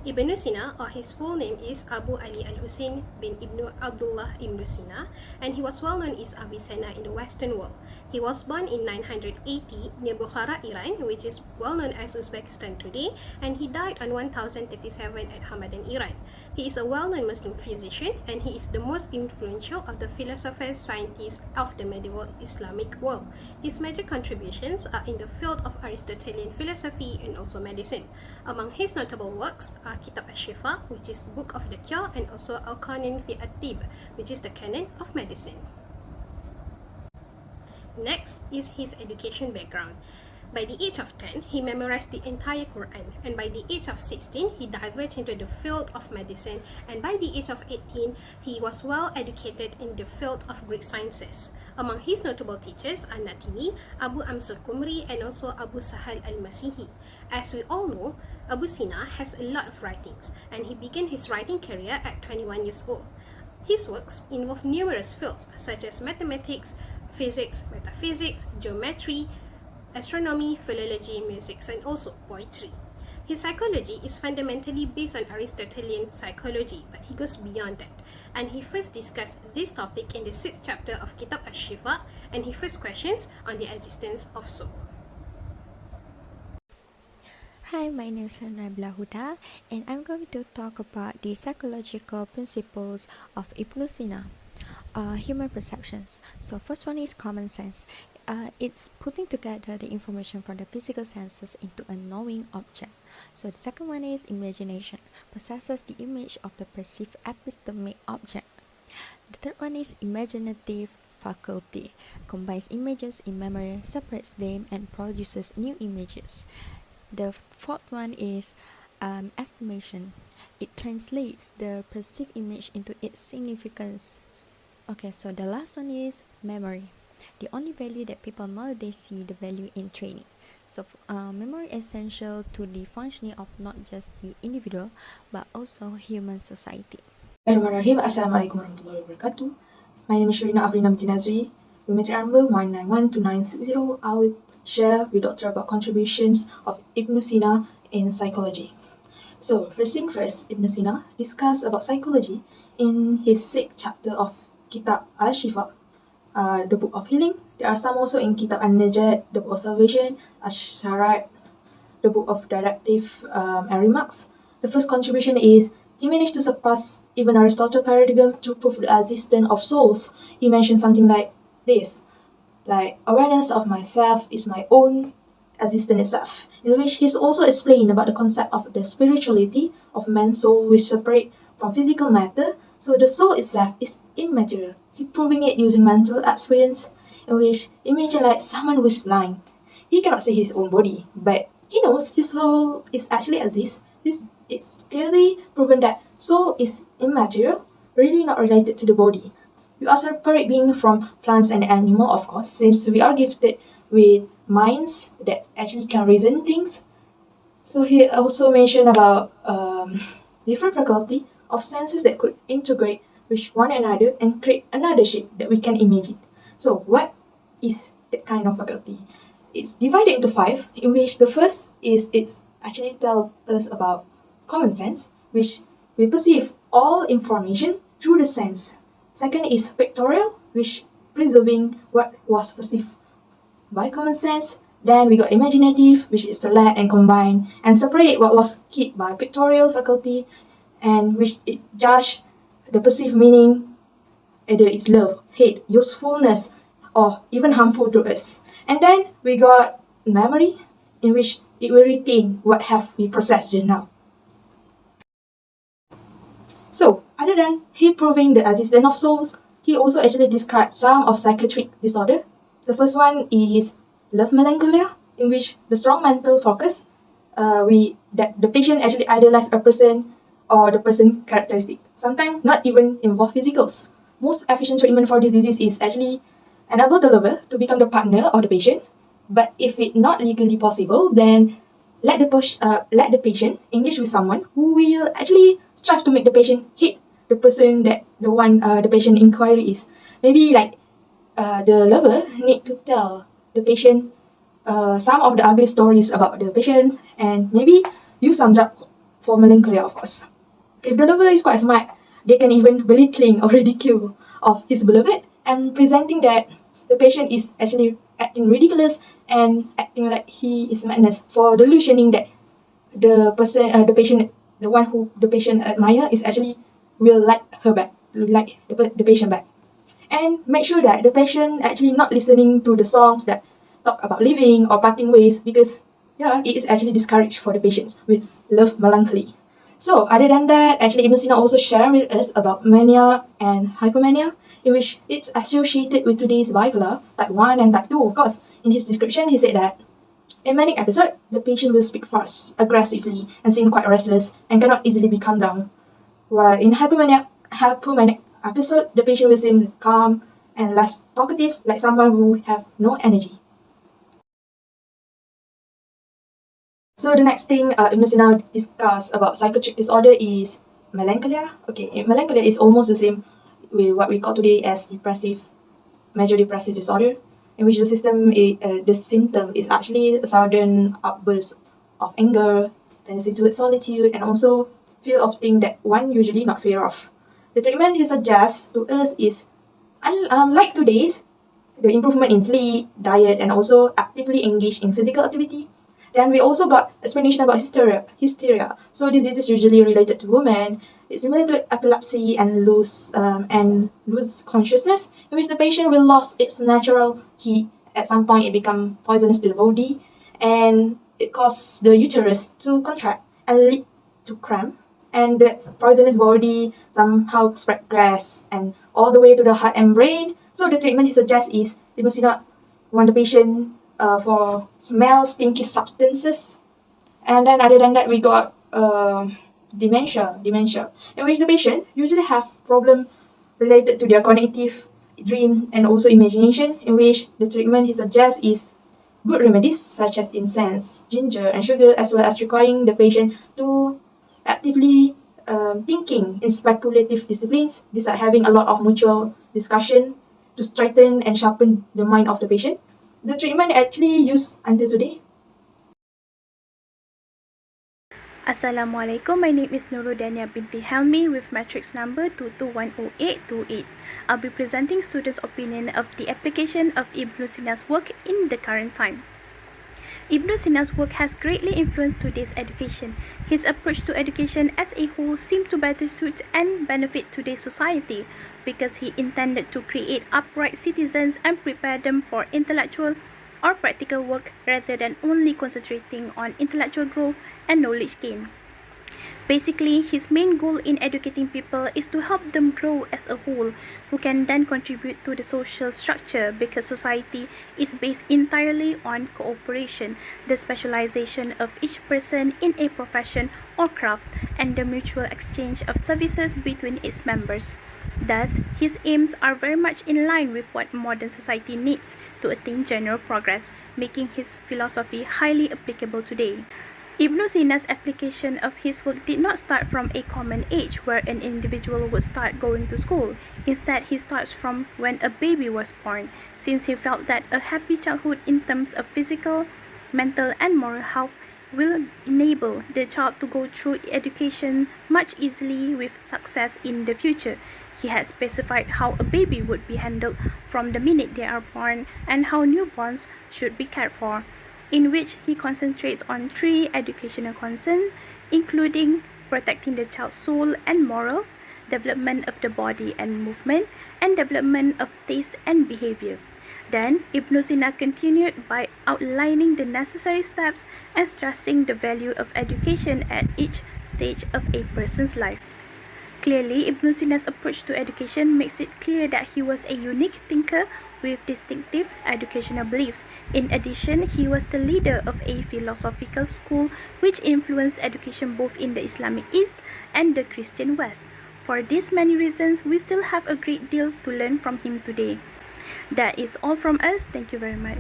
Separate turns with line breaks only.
Ibn Sina, or his full name is Abu Ali al-Husain bin Ibn Abdullah Ibn Sina, and he was well known as Avicenna in the Western world. He was born in 980 near Bukhara, Iran, which is well known as Uzbekistan today, and he died on 1037 at Hamadan, Iran. He is a well-known Muslim physician, and he is the most influential of the philosophers, scientists of the medieval Islamic world. His major contributions are in the field of Aristotelian philosophy and also medicine. Among his notable works are Kitab Ash-Shifa, which is Book of the Cure, and also Al-Qanin fi At-Tib, which is the canon of medicine. Next is his education background. By the age of 10, he memorized the entire Quran, and by the age of 16, he diverged into the field of medicine, and by the age of 18, he was well educated in the field of Greek sciences. Among his notable teachers are Natini, Abu Amsur Kumri, and also Abu Sahal al-Masihi. As we all know, Abu Sina has a lot of writings, and he began his writing career at 21 years old. His works involve numerous fields such as mathematics, physics, metaphysics, geometry, astronomy, philology, music, and also poetry. His psychology is fundamentally based on Aristotelian psychology, but he goes beyond that. And he first discussed this topic in the 6th chapter of Kitab Ash-Shifa, and he first questions on the existence of soul.
Hi, my name is Nabila Huda, and I'm going to talk about the psychological principles of Ibn Sina. Human perceptions. So first one is common sense. It's putting together the information from the physical senses into a knowing object. So the second one is imagination, possesses the image of the perceived epistemic object. The third one is imaginative faculty, combines images in memory, separates them, and produces new images. The fourth one is estimation. It translates the perceived image into its significance. Okay, so the last one is memory. The only value that people nowadays see the value in training. So memory is essential to the functioning of not just the individual but also human society.
Bismillahirrahmanirrahim. Assalamualaikum warahmatullahi wabarakatuh. My name is Sharina Afrina Mtinazri. With metric number 1912960, I will share with Dr. about contributions of Ibn Sina in psychology. So, first thing first, Ibn Sina discussed about psychology in his 6th chapter of Kitab Al-Shifa, the book of healing. There are some also in Kitab An-Najat, the book of salvation, Ash-Sharat, the book of directive and remarks. The first contribution is he managed to surpass even Aristotle's paradigm to prove the existence of souls. He mentioned something like this, like awareness of myself is my own existence itself, in which he's also explained about the concept of the spirituality of man's soul which separate from physical matter, so the soul itself is immaterial. He proving it using mental experience, in which imagine like someone who is blind. He cannot see his own body, but he knows his soul is actually exists. It's clearly proven that soul is immaterial, really not related to the body. We are separate being from plants and animal, of course, since we are gifted with minds that actually can reason things. So he also mentioned about different faculty of senses that could integrate with one another and create another shape that we can imagine. So what is that kind of faculty? It's divided into 5, in which the first is it's actually tell us about common sense, which we perceive all information through the sense. Second is pictorial, which preserving what was perceived by common sense. Then we got imaginative, which is select and combine and separate what was kept by pictorial faculty, and which it judge the perceived meaning, either it's love, hate, usefulness, or even harmful to us. And then we got memory, in which it will retain what have we processed just now. So, other than he proving the existence of souls, he also actually described some of psychiatric disorder. The first one is love melancholia, in which the strong mental focus, that the patient actually idolize a person or the person characteristic. Sometimes not even involve physicals. Most efficient treatment for this disease is actually enable the lover to become the partner of the patient. But if it not legally possible, then let the patient engage with someone who will actually strive to make the patient hate the person that the patient inquiry is. Maybe like the lover need to tell the patient some of the ugly stories about the patients, and maybe use some drug for melancholia, of course. If the lover is quite smart, they can even belittling or ridicule of his beloved and presenting that the patient is actually acting ridiculous and acting like he is madness for delusioning that the patient, the one who the patient admire is actually will like her back, like the patient back. And make sure that the patient actually not listening to the songs that talk about living or parting ways, because it is actually discouraged for the patients with love melancholy. So other than that, actually Ibn Sina also shared with us about mania and hypomania, in which it's associated with today's bipolar, type 1 and type 2, of course. In his description, he said that in manic episode, the patient will speak fast, aggressively, and seem quite restless and cannot easily be calmed down. While in hypomanic episode, the patient will seem calm and less talkative, like someone who have no energy. So the next thing Ibn Sina discuss about psychiatric disorder is melancholia. Okay, melancholia is almost the same with what we call today as major depressive disorder, in which the symptom is actually a sudden outburst of anger, tendency towards solitude, and also fear of things that one usually not fear of. The treatment he suggests to us is, unlike today's, the improvement in sleep, diet, and also actively engage in physical activity. Then we also got explanation about hysteria. So this is usually related to women. It's similar to epilepsy and lose consciousness, in which the patient will lose its natural heat. At some point, it become poisonous to the body, and it causes the uterus to contract and lead to cramp. And the poisonous body somehow spread gas and all the way to the heart and brain. So the treatment he suggests is they must not want the patient for smell stinky substances. And then other than that, we got dementia, in which the patient usually have problem related to their cognitive, dream, and also imagination, in which the treatment he suggests is good remedies such as incense, ginger, and sugar, as well as requiring the patient to actively thinking in speculative disciplines. These are having a lot of mutual discussion to strengthen and sharpen the mind of the patient. The treatment actually used until today.
Assalamualaikum, my name is Nurudania binti Helmi with matrix number 22108828. I'll be presenting students' opinion of the application of Ibn Sina's work in the current time. Ibn Sina's work has greatly influenced today's education. His approach to education as a whole seemed to better suit and benefit today's society because he intended to create upright citizens and prepare them for intellectual or practical work rather than only concentrating on intellectual growth and knowledge gain. Basically, his main goal in educating people is to help them grow as a whole, who can then contribute to the social structure because society is based entirely on cooperation, the specialization of each person in a profession or craft, and the mutual exchange of services between its members. Thus, his aims are very much in line with what modern society needs to attain general progress, making his philosophy highly applicable today. Ibn Sina's application of his work did not start from a common age where an individual would start going to school. Instead, he starts from when a baby was born, since he felt that a happy childhood in terms of physical, mental, and moral health will enable the child to go through education much easily with success in the future. He had specified how a baby would be handled from the minute they are born and how newborns should be cared for, in which he concentrates on 3 educational concerns, including protecting the child's soul and morals, development of the body and movement, and development of taste and behavior. Then, Ibn Sina continued by outlining the necessary steps and stressing the value of education at each stage of a person's life. Clearly, Ibn Sina's approach to education makes it clear that he was a unique thinker with distinctive educational beliefs. In addition, he was the leader of a philosophical school which influenced education both in the Islamic East and the Christian West. For these many reasons, we still have a great deal to learn from him today. That is all from us. Thank you very much.